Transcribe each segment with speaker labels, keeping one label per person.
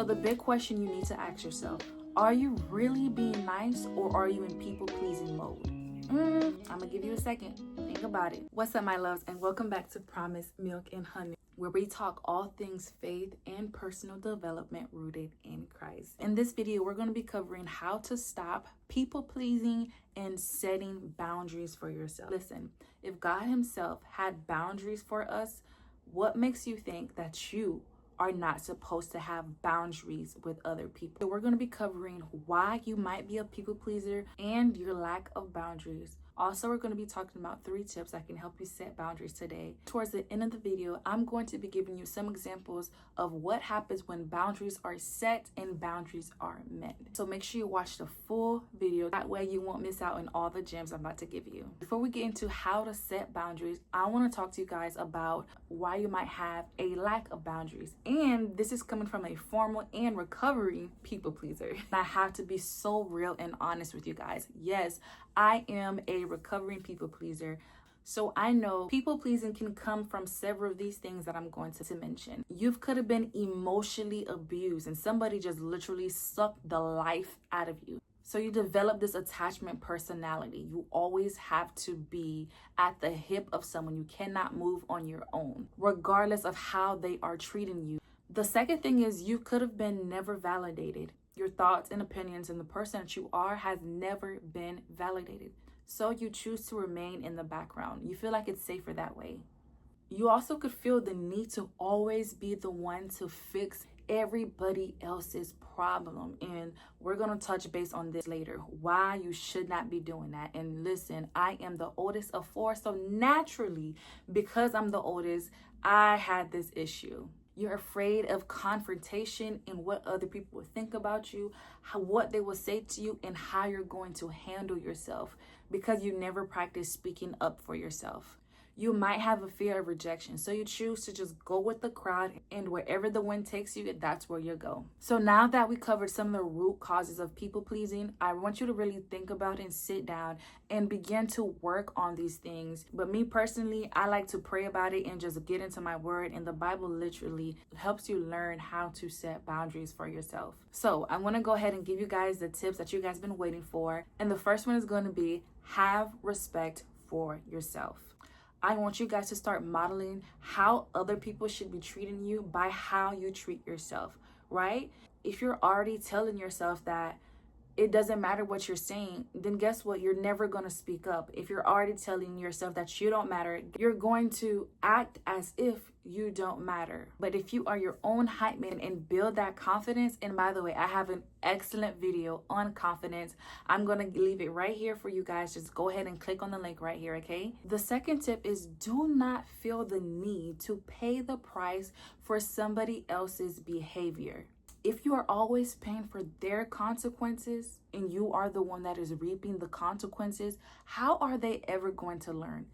Speaker 1: So the big question you need to ask yourself, are you really being nice or are you in people-pleasing mode? I'm gonna give you a second. Think about it. What's up, my loves, and welcome back to Promised Milk and Honey, where we talk all things faith and personal development rooted in Christ. In this video, we're going to be covering how to stop people-pleasing and setting boundaries for yourself. Listen, if God himself had boundaries for us, what makes you think that you are not supposed to have boundaries with other people? So we're going to be covering why you might be a people pleaser and your lack of boundaries. Also, we're going to be talking about 3 tips that can help you set boundaries today. Towards the end of the video, I'm going to be giving you some examples of what happens when boundaries are set and boundaries are met. So make sure you watch the full video. That way you won't miss out on all the gems I'm about to give you. Before we get into how to set boundaries, I want to talk to you guys about why you might have a lack of boundaries. And this is coming from a former and recovering people pleaser. I have to be so real and honest with you guys. Yes, I am a recovering people pleaser. So I know people pleasing can come from several of these things that I'm going to mention. You could have been emotionally abused and somebody just literally sucked the life out of you. So you develop this attachment personality. You always have to be at the hip of someone. You cannot move on your own, regardless of how they are treating you. The second thing is you could have been never validated. Your thoughts and opinions and the person that you are has never been validated. So you choose to remain in the background. You feel like it's safer that way. You also could feel the need to always be the one to fix everybody else's problem. And we're going to touch base on this later, why you should not be doing that. And listen, I am the oldest of 4. So naturally, because I'm the oldest, I had this issue. You're afraid of confrontation and what other people will think about you, what they will say to you, and how you're going to handle yourself because you never practice speaking up for yourself. You might have a fear of rejection, so you choose to just go with the crowd, and wherever the wind takes you, that's where you go. So now that we covered some of the root causes of people pleasing, I want you to really think about and sit down and begin to work on these things. But me personally, I like to pray about it and just get into my word, and the Bible literally helps you learn how to set boundaries for yourself. So I'm going to go ahead and give you guys the tips that you guys been waiting for. And the first one is going to be have respect for yourself. I want you guys to start modeling how other people should be treating you by how you treat yourself, right? If you're already telling yourself that it doesn't matter what you're saying, then guess what? You're never going to speak up. If you're already telling yourself that you don't matter, you're going to act as if you don't matter. But if you are your own hype man and build that confidence, and by the way, I have an excellent video on confidence. I'm going to leave it right here for you guys. Just go ahead and click on the link right here, okay? The second tip is do not feel the need to pay the price for somebody else's behavior. If you are always paying for their consequences and you are the one that is reaping the consequences, how are they ever going to learn?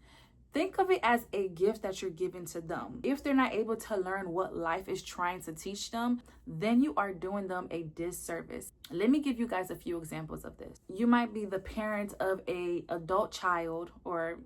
Speaker 1: Think of it as a gift that you're giving to them. If they're not able to learn what life is trying to teach them, then you are doing them a disservice. Let me give you guys a few examples of this. You might be the parent of an adult child, or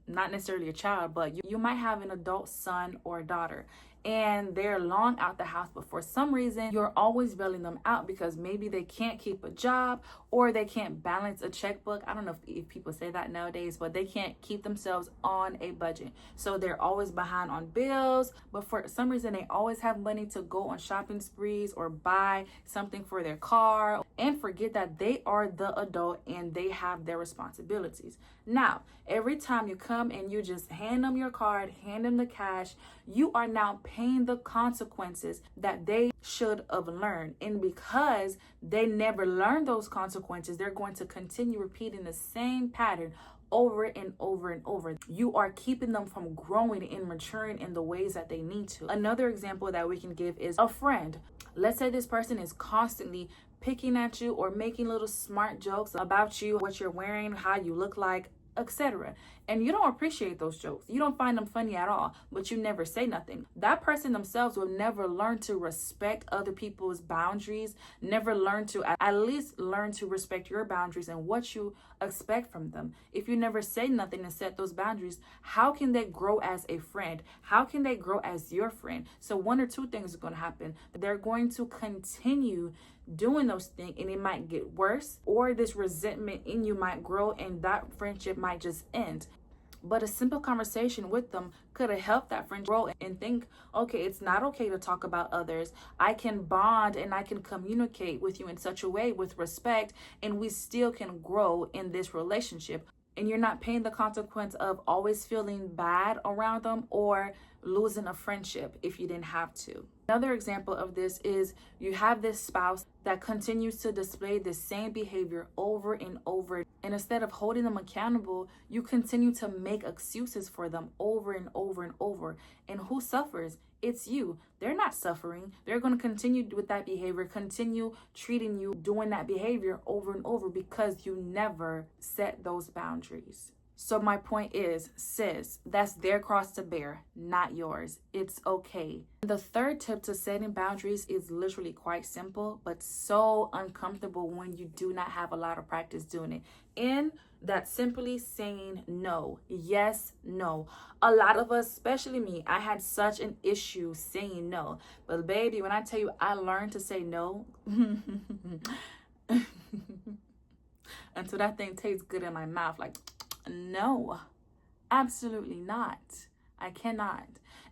Speaker 1: not necessarily a child, but you might have an adult son or daughter, and they're long out the house, but for some reason you're always bailing them out because maybe they can't keep a job or they can't balance a checkbook. I don't know if people say that nowadays, but they can't keep themselves on a budget. So they're always behind on bills, but for some reason they always have money to go on shopping sprees or buy something for their car and forget that they are the adult and they have their responsibilities. Now, every time you come and you just hand them your card, hand them the cash, you are now paying the consequences that they should have learned. And because they never learned those consequences, they're going to continue repeating the same pattern over and over and over. You are keeping them from growing and maturing in the ways that they need to. Another example that we can give is a friend. Let's say this person is constantly picking at you or making little smart jokes about you, what you're wearing, how you look like, etc. and you don't appreciate those jokes. You don't find them funny at all, but you never say nothing. That person themselves will never learn to respect other people's boundaries, never learn to at least learn to respect your boundaries and what you expect from them. If you never say nothing and set those boundaries, how can they grow as a friend? How can they grow as your friend? So one or two things are going to happen. They're going to continue doing those things, and it might get worse, or this resentment in you might grow and that friendship might just end. But a simple conversation with them could have helped that friend grow and think, okay, it's not okay to talk about others. I can bond and I can communicate with you in such a way with respect, and we still can grow in this relationship. And you're not paying the consequence of always feeling bad around them or losing a friendship if you didn't have to. Another example of this is you have this spouse that continues to display the same behavior over and over. And instead of holding them accountable, you continue to make excuses for them over and over and over. And who suffers? It's you. They're not suffering. They're going to continue with that behavior, continue treating you, doing that behavior over and over because you never set those boundaries. So my point is, sis, that's their cross to bear, not yours. It's okay. The third tip to setting boundaries is literally quite simple, but so uncomfortable when you do not have a lot of practice doing it. And that's simply saying no. Yes, no. A lot of us, especially me, I had such an issue saying no. But baby, when I tell you I learned to say no, until that thing tastes good in my mouth, like, no, absolutely not. I cannot.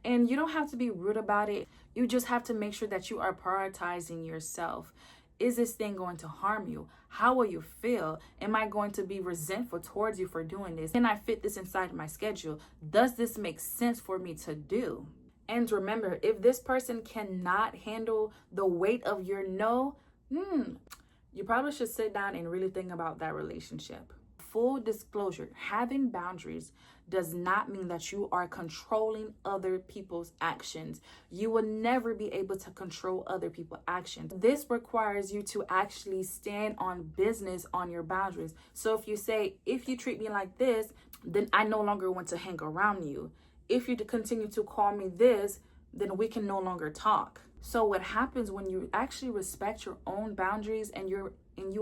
Speaker 1: And you don't have to be rude about it. You just have to make sure that you are prioritizing yourself. Is this thing going to harm you? How will you feel? Am I going to be resentful towards you for doing this? Can I fit this inside my schedule? Does this make sense for me to do? And remember, if this person cannot handle the weight of your no, you probably should sit down and really think about that relationship. Full disclosure, having boundaries does not mean that you are controlling other people's actions. You will never be able to control other people's actions. This requires you to actually stand on business on your boundaries. So if you say, if you treat me like this, then I no longer want to hang around you. If you continue to call me this, then we can no longer talk. So what happens when you actually respect your own boundaries and you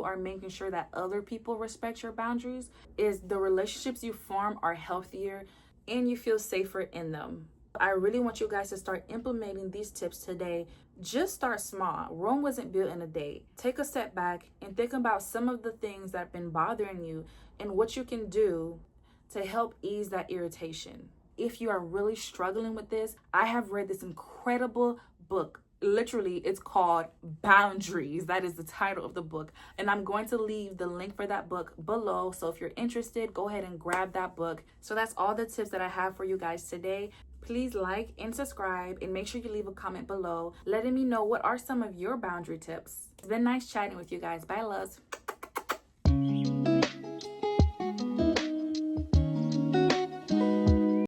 Speaker 1: are making sure that other people respect your boundaries is the relationships you form are healthier and you feel safer in them. I really want you guys to start implementing these tips today. Just start small. Rome wasn't built in a day. Take a step back and think about some of the things that have been bothering you and what you can do to help ease that irritation. If you are really struggling with this, I have read this incredible book. Literally, it's called Boundaries. That is the title of the book. And I'm going to leave the link for that book below. So if you're interested, go ahead and grab that book. So that's all the tips that I have for you guys today. Please like and subscribe and make sure you leave a comment below letting me know what are some of your boundary tips. It's been nice chatting with you guys. Bye, loves.